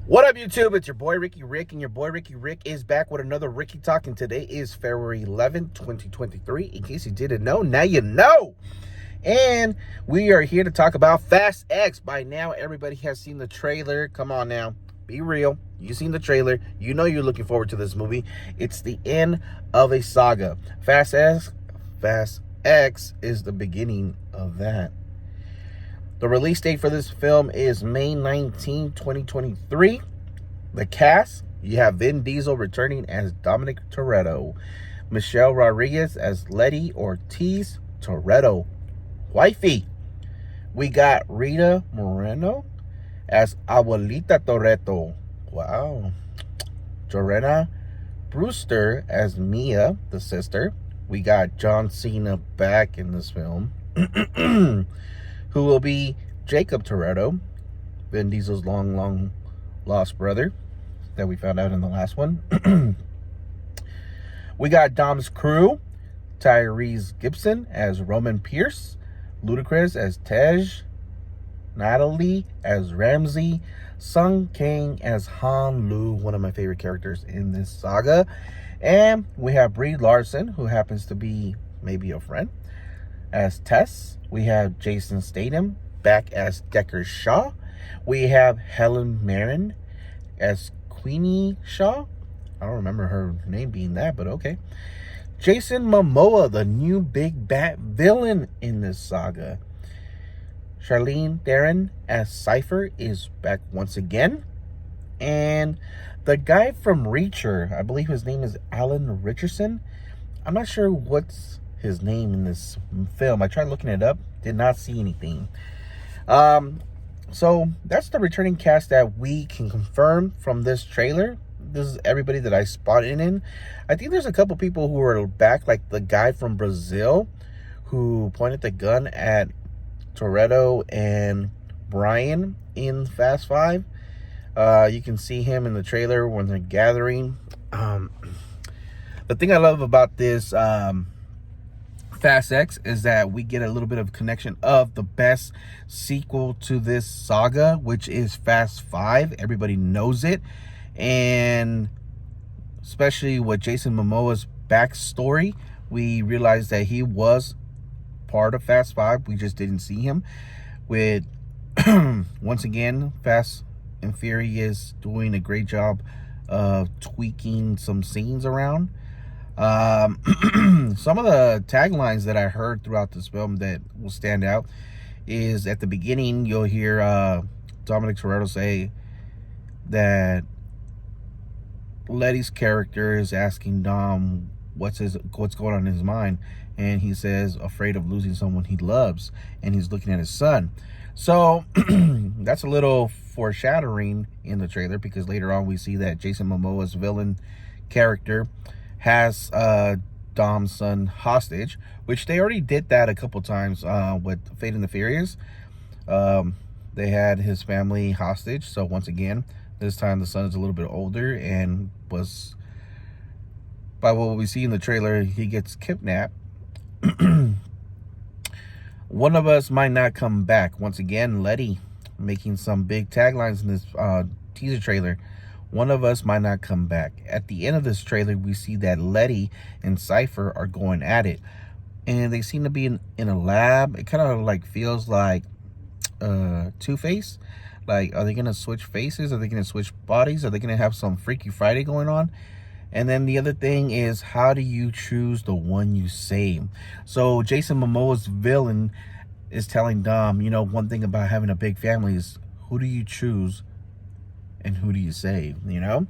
What up, YouTube? It's your boy Ricky Rick, and your boy Ricky Rick is back with another Ricky Talk, and today is February 11th, 2023. In case you didn't know, now you know. And we are here to talk about Fast X. By now, everybody has seen the trailer. Come on now. Be real. You've seen the trailer. You know you're looking forward to this movie. It's the end of a saga. Fast X is the beginning of that. The release date for this film is May 19, 2023. The cast, you have Vin Diesel returning as Dominic Toretto, Michelle Rodriguez as Letty Ortiz Toretto, wifey. We got Rita Moreno as Abuelita Toretto. Wow. Joanna Brewster as Mia, the sister. We got John Cena back in this film. Who will be Jacob Toretto, Vin Diesel's long lost brother that we found out in the last one. We got Dom's crew, Tyrese Gibson as Roman Pierce, Ludacris as Tej, Natalie as Ramsey, Sung Kang as Han Lu, one of my favorite characters in this saga. And we have Brie Larson, who happens to be maybe a friend, as Tess. We have Jason Statham back as Deckard Shaw. We have Helen Mirren as Queenie Shaw. I don't remember her name being that, but okay. Jason Momoa, the new big bad villain in this saga. Charlene Theron as Cypher is back once again. And the guy from Reacher, I believe his name is Alan Richardson. I'm not sure what's his name in this film. I tried looking it up, did not see anything. So that's the returning cast that we can confirm from this trailer. This is everybody that I spotted in. I think there's a couple people who are back, like the guy from Brazil who pointed the gun at Toretto and Brian in Fast Five. You can see him in the trailer when they're gathering. The thing I love about this Fast X is that we get a little bit of connection of the best sequel to this saga, which is Fast 5. Everybody knows it. And especially with Jason Momoa's backstory, we realized that he was part of Fast 5. We just didn't see him. With, once again, Fast and Furious doing a great job of tweaking some scenes around. Some of the taglines that I heard throughout this film that will stand out is at the beginning you'll hear Dominic Toretto say that Letty's character is asking Dom what's going on in his mind, and he says afraid of losing someone he loves, and he's looking at his son. So that's a little foreshadowing in the trailer, because later on we see that Jason Momoa's villain character has Dom's son hostage, which they already did that a couple times with Fate and the Furious. They had his family hostage. So once again, this time the son is a little bit older, and was, by what we see in the trailer, he gets kidnapped. One of us might not come back. Once again, Letty making some big taglines in this teaser trailer. One of us might not come back. At the end of this trailer, we see that Letty and Cypher are going at it. And they seem to be in a lab. It kind of like feels like Two-Face. Like, are they going to switch faces? Are they going to switch bodies? Are they going to have some Freaky Friday going on? And then the other thing is, how do you choose the one you save? So Jason Momoa's villain is telling Dom, you know, one thing about having a big family is, who do you choose and who do you save? You know,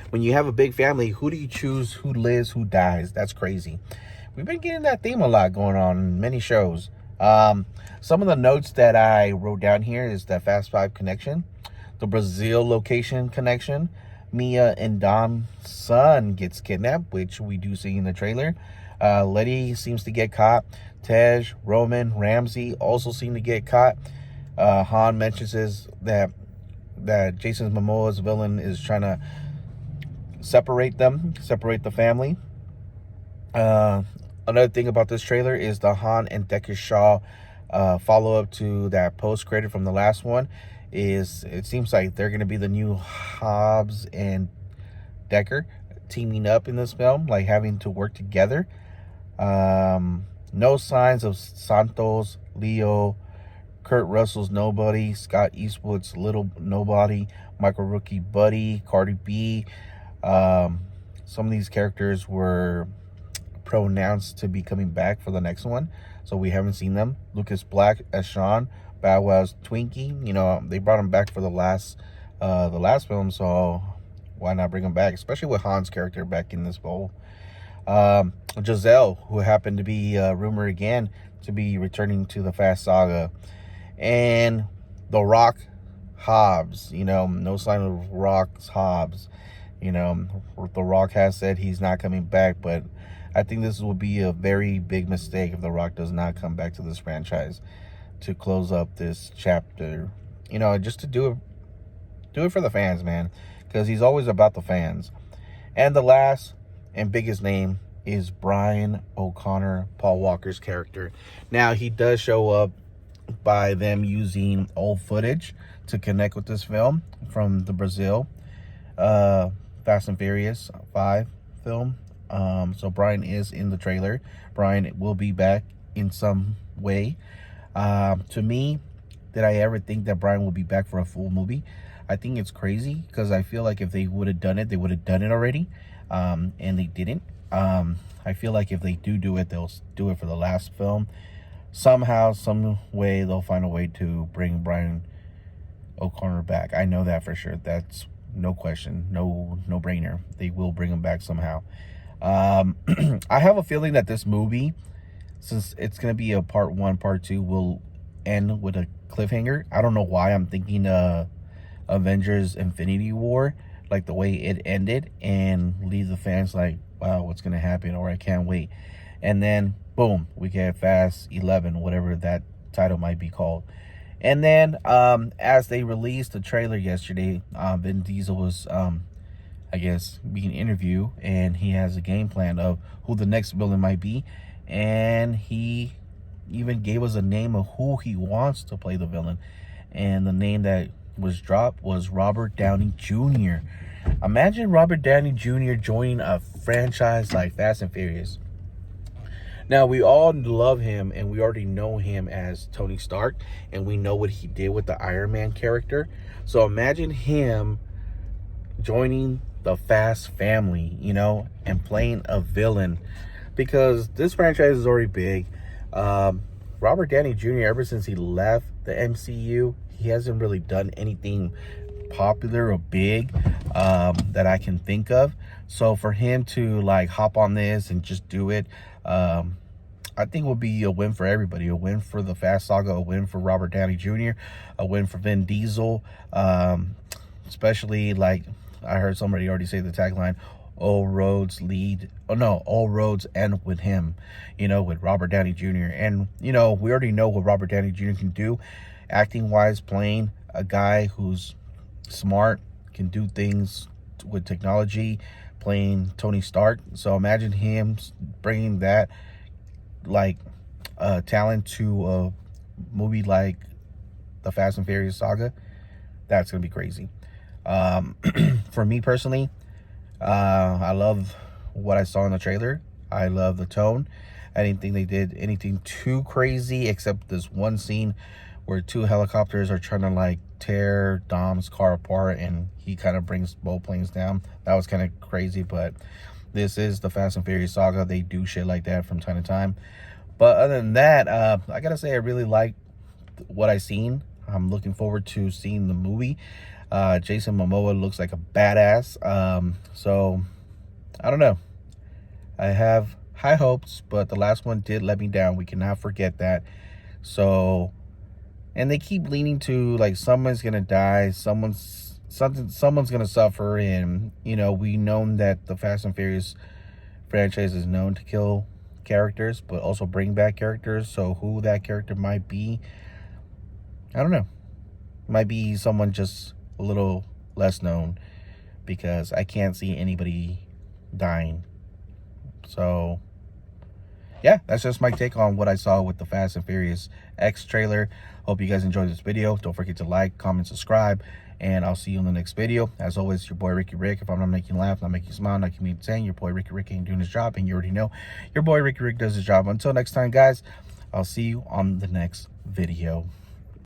when you have a big family, who do you choose? Who lives? Who dies? That's crazy. We've been getting that theme a lot going on in many shows. Some of the notes that I wrote down here is the Fast 5 connection, the Brazil location connection. Mia and Dom's son gets kidnapped, which we do see in the trailer. Letty seems to get caught. Tej, Roman, Ramsey also seem to get caught. Han mentions that Jason Momoa's villain is trying to separate the family. Another thing about this trailer is the Han and Deckard Shaw follow-up to that post-credit from the last one. is it seems like they're going to be the new Hobbs and Decker teaming up in this film, like having to work together. No signs of Santos, Leo, Kurt Russell's Nobody, Scott Eastwood's Little Nobody, Michael Rookie Buddy, Cardi B. Some of these characters were pronounced to be coming back for the next one, so we haven't seen them. Lucas Black as Sean, Bow Wow's Twinkie. You know, they brought him back for the last film, so why not bring him back, especially with Han's character back in this bowl. Giselle, who happened to be rumored again to be returning to the Fast Saga, and The Rock Hobbs. You know, no sign of Rock's Hobbs. You know, The Rock has said he's not coming back, but I think this will be a very big mistake if The Rock does not come back to this franchise to close up this chapter. You know, just to do it for the fans, man, because he's always about the fans. And the last and biggest name is Brian O'Connor, Paul Walker's character. Now, he does show up by them using old footage to connect with this film from the Brazil Fast and Furious 5 film. So Brian is in the trailer. Brian will be back in some way. To me, did I ever think that Brian will be back for a full movie? I think it's crazy, because I feel like if they would have done it, they would have done it already. And they didn't. I feel like if they do it, they'll do it for the last film. Somehow, some way, they'll find a way to bring Brian O'Connor back. I know that for sure. That's no question, no brainer. They will bring him back somehow. I have a feeling that this movie, since it's going to be a part 1, part 2, will end with a cliffhanger. I don't know why I'm thinking Avengers Infinity War, like the way it ended, and leave the fans like, wow, what's going to happen, or I can't wait. And then boom, we get Fast 11, whatever that title might be called. And then as they released the trailer yesterday, Vin Diesel was I guess being interviewed, and he has a game plan of who the next villain might be, and he even gave us a name of who he wants to play the villain. And the name that was dropped was Robert Downey Jr. Imagine Robert Downey Jr. joining a franchise like Fast and Furious. Now, we all love him, and we already know him as Tony Stark, and we know what he did with the Iron Man character. So imagine him joining the Fast family, you know, and playing a villain, because this franchise is already big. Robert Downey Jr., ever since he left the MCU, he hasn't really done anything popular or big that I can think of. So for him to like hop on this and just do it, I think will be a win for everybody. A win for the Fast Saga, a win for Robert Downey Jr., a win for Vin Diesel, especially, like I heard somebody already say the tagline, all roads end with him, you know, with Robert Downey Jr. And, you know, we already know what Robert Downey Jr. can do acting wise, playing a guy who's smart, can do things with technology, playing Tony Stark. So imagine him bringing that like talent to a movie like the Fast and Furious saga. That's gonna be crazy. For me personally, I love what I saw in the trailer. I love the tone. I didn't think they did anything too crazy, except this one scene where 2 helicopters are trying to like tear Dom's car apart, and he kind of brings both planes down. That was kind of crazy, but this is the Fast and Furious saga. They do shit like that from time to time. But other than that, I gotta say I really like what I seen. I'm looking forward to seeing the movie. Jason Momoa looks like a badass. So I don't know. I have high hopes, but the last one did let me down. We cannot forget that. So, and they keep leaning to like someone's gonna die, someone's gonna suffer, and you know, we know that the Fast and Furious franchise is known to kill characters, but also bring back characters. So who that character might be, I don't know. Might be someone just a little less known, because I can't see anybody dying. So yeah, that's just my take on what I saw with the Fast and Furious X trailer. Hope you guys enjoyed this video. Don't forget to like, comment, subscribe, and I'll see you in the next video. As always, your boy Ricky Rick. If I'm not making you laugh, not making you smile, not keeping you insane, your boy Ricky Rick ain't doing his job, and you already know your boy Ricky Rick does his job. Until next time, guys, I'll see you on the next video.